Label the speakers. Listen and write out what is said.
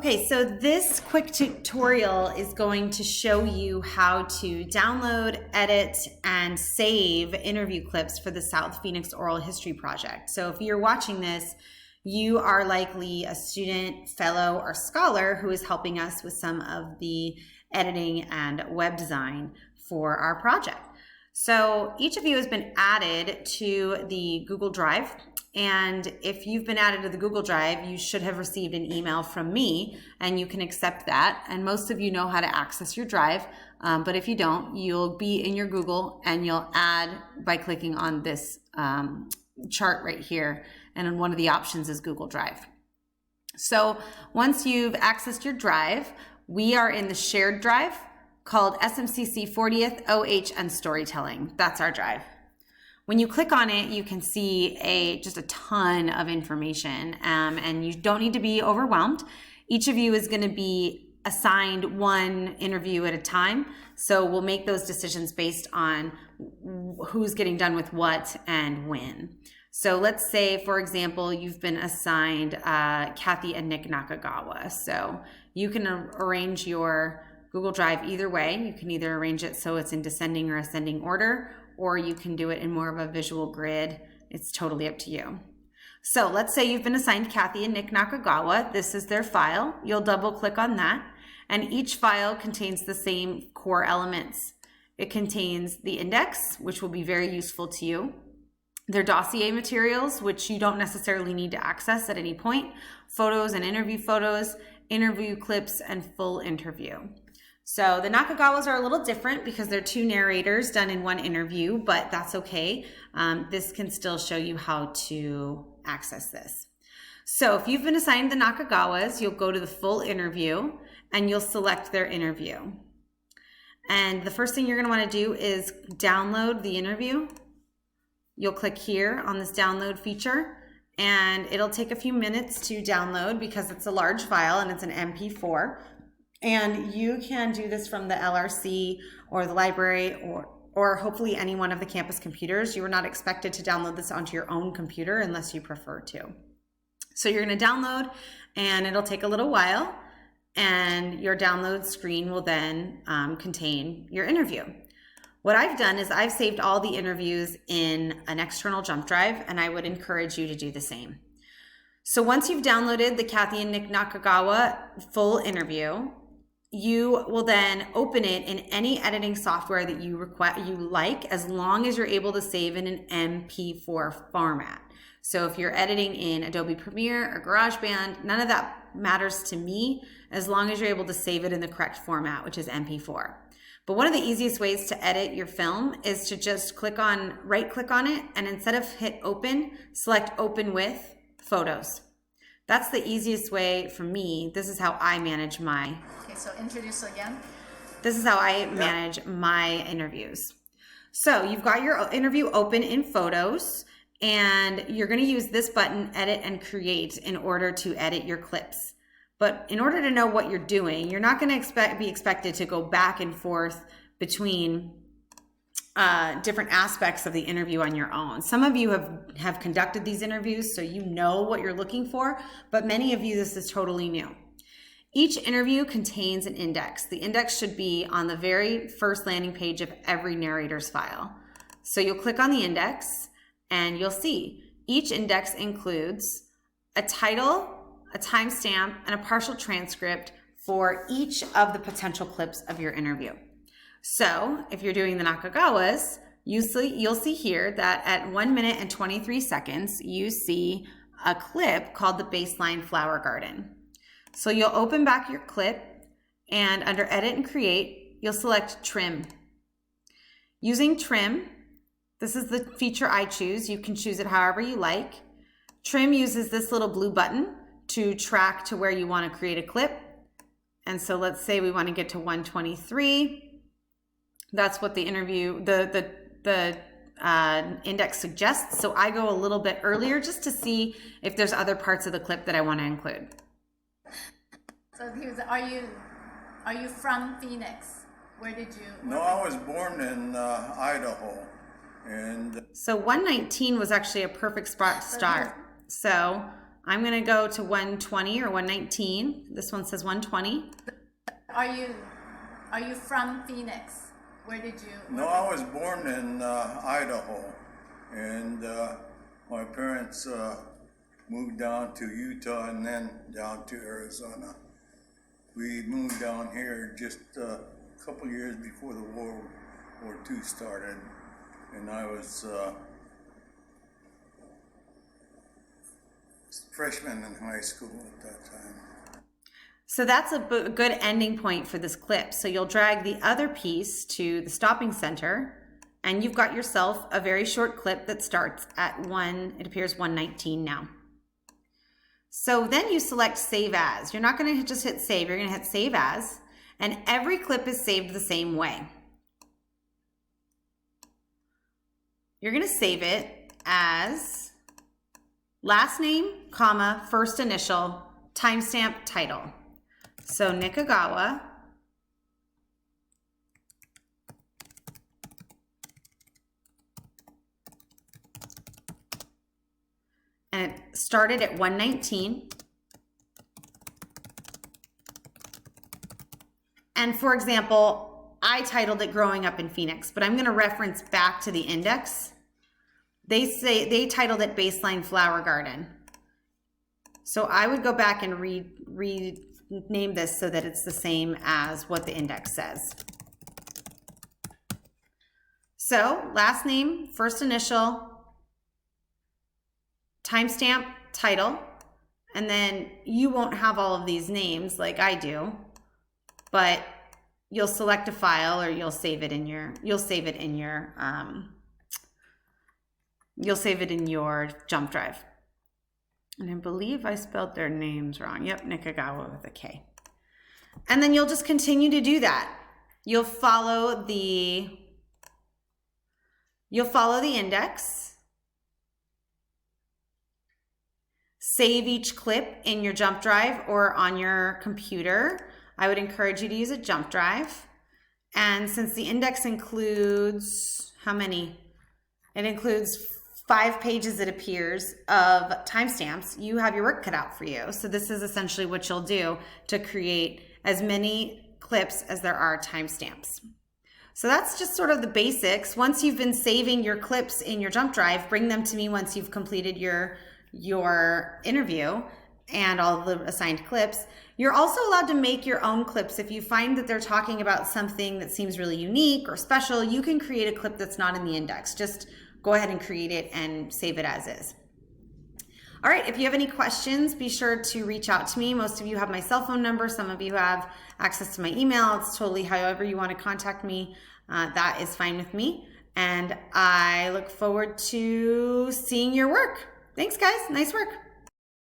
Speaker 1: Okay, so this quick tutorial is going to show you how to download, edit, and save interview clips for the South Phoenix Oral History Project. So if you're watching this, you are likely a student, fellow, or scholar who is helping us with some of the editing and web design for our project. So each of you has been added to the Google Drive. And if you've been added to the Google Drive, you should have received an email from me, and you can accept that. And most of you know how to access your Drive, but if you don't, you'll be in your Google and you'll add by clicking on this chart right here. And then one of the options is Google Drive. So once you've accessed your Drive, we are in the shared Drive called SMCC 40th OH and Storytelling. That's our Drive. When you click on it, you can see just a ton of information, and you don't need to be overwhelmed. Each of you is going to be assigned one interview at a time, so we'll make those decisions based on who's getting done with what and when. So let's say, for example, you've been assigned Kathy and Nick Nakagawa. So you can arrange your Google Drive either way. You can either arrange it so it's in descending or ascending order, or you can do it in more of a visual grid. It's totally up to you. So let's say you've been assigned Kathy and Nick Nakagawa. This is their file. You'll double click on that, and each file contains the same core elements. It contains the index, which will be very useful to you, their dossier materials, which you don't necessarily need to access at any point, photos and interview clips, and full interview. So the Nakagawas are a little different because they're two narrators done in one interview, but that's okay. This can still show you how to access this. So if you've been assigned the Nakagawas, you'll go to the full interview and you'll select their interview. And the first thing you're going to want to do is download the interview. You'll click here on this download feature, and it'll take a few minutes to download because it's a large file and it's an MP4. And you can do this from the LRC or the library or hopefully any one of the campus computers. You are not expected to download this onto your own computer unless you prefer to. So you're going to download, and it'll take a little while, and your download screen will then contain your interview. What I've done is I've saved all the interviews in an external jump drive, and I would encourage you to do the same. So once you've downloaded the Kathy and Nick Nakagawa full interview, you will then open it in any editing software that you like, as long as you're able to save in an MP4 format. So if you're editing in Adobe Premiere or GarageBand, none of that matters to me as long as you're able to save it in the correct format, which is MP4. But one of the easiest ways to edit your film is to just right click on it, and instead of hit open, select open with photos. That's the easiest way for me. This is how I manage my...
Speaker 2: Okay, so introduce again.
Speaker 1: This is how I manage my interviews. So you've got your interview open in Photos, and you're going to use this button, Edit and Create, in order to edit your clips. But in order to know what you're doing, you're not going to be expected to go back and forth between different aspects of the interview on your own. Some of you have conducted these interviews, so you know what you're looking for, but many of you, this is totally new. Each interview contains an index. The index should be on the very first landing page of every narrator's file. So you'll click on the index, and you'll see each index includes a title, a timestamp, and a partial transcript for each of the potential clips of your interview. So if you're doing the Nakagawas, you'll see here that at 1 minute and 23 seconds, you see a clip called the Baseline Flower Garden. So you'll open back your clip, and under Edit and Create, you'll select Trim. Using Trim, this is the feature I choose. You can choose it however you like. Trim uses this little blue button to track to where you want to create a clip. And so let's say we want to get to 123. That's what the interview, the index suggests. So I go a little bit earlier just to see if there's other parts of the clip that I want to include.
Speaker 2: So are you from Phoenix? Where did you?
Speaker 3: No, I was born in Idaho, and
Speaker 1: so 119 was actually a perfect spot to start. So I'm going to go to 120 or 119. This one says 120.
Speaker 2: Are you from Phoenix? Where did you?
Speaker 3: No, I was born in Idaho, and my parents moved down to Utah and then down to Arizona. We moved down here just a couple years before the World War II started, and I was freshman in high school at that time.
Speaker 1: So that's a good ending point for this clip. So you'll drag the other piece to the stopping center, and you've got yourself a very short clip that starts at it appears 119 now. So then you select Save As. You're not going to just hit Save, you're going to hit Save As, and every clip is saved the same way. You're going to save it as last name, comma, first initial, timestamp, title. So Nikagawa, and it started at 119. And for example, I titled it Growing Up in Phoenix, but I'm going to reference back to the index. They titled it Baseline Flower Garden. So I would go back and rename this so that it's the same as what the index says. So last name, first initial, timestamp, title, and then you won't have all of these names like I do, but you'll select a file or you'll save it in your jump drive. And I believe I spelled their names wrong. Yep, Nikagawa with a K. And then you'll just continue to do that. You'll follow the index. Save each clip in your jump drive or on your computer. I would encourage you to use a jump drive. And since the index includes how many? It includes 5 pages, it appears, of timestamps. You have your work cut out for you. So this is essentially what you'll do to create as many clips as there are timestamps. So that's just sort of the basics. Once you've been saving your clips in your jump drive, bring them to me once you've completed your interview and all of the assigned clips. You're also allowed to make your own clips. If you find that they're talking about something that seems really unique or special, you can create a clip that's not in the index. Just go ahead and create it and save it as is. All right, if you have any questions, be sure to reach out to me. Most of you have my cell phone number. Some of you have access to my email. It's totally however you want to contact me. That is fine with me. And I look forward to seeing your work. Thanks, guys. Nice work.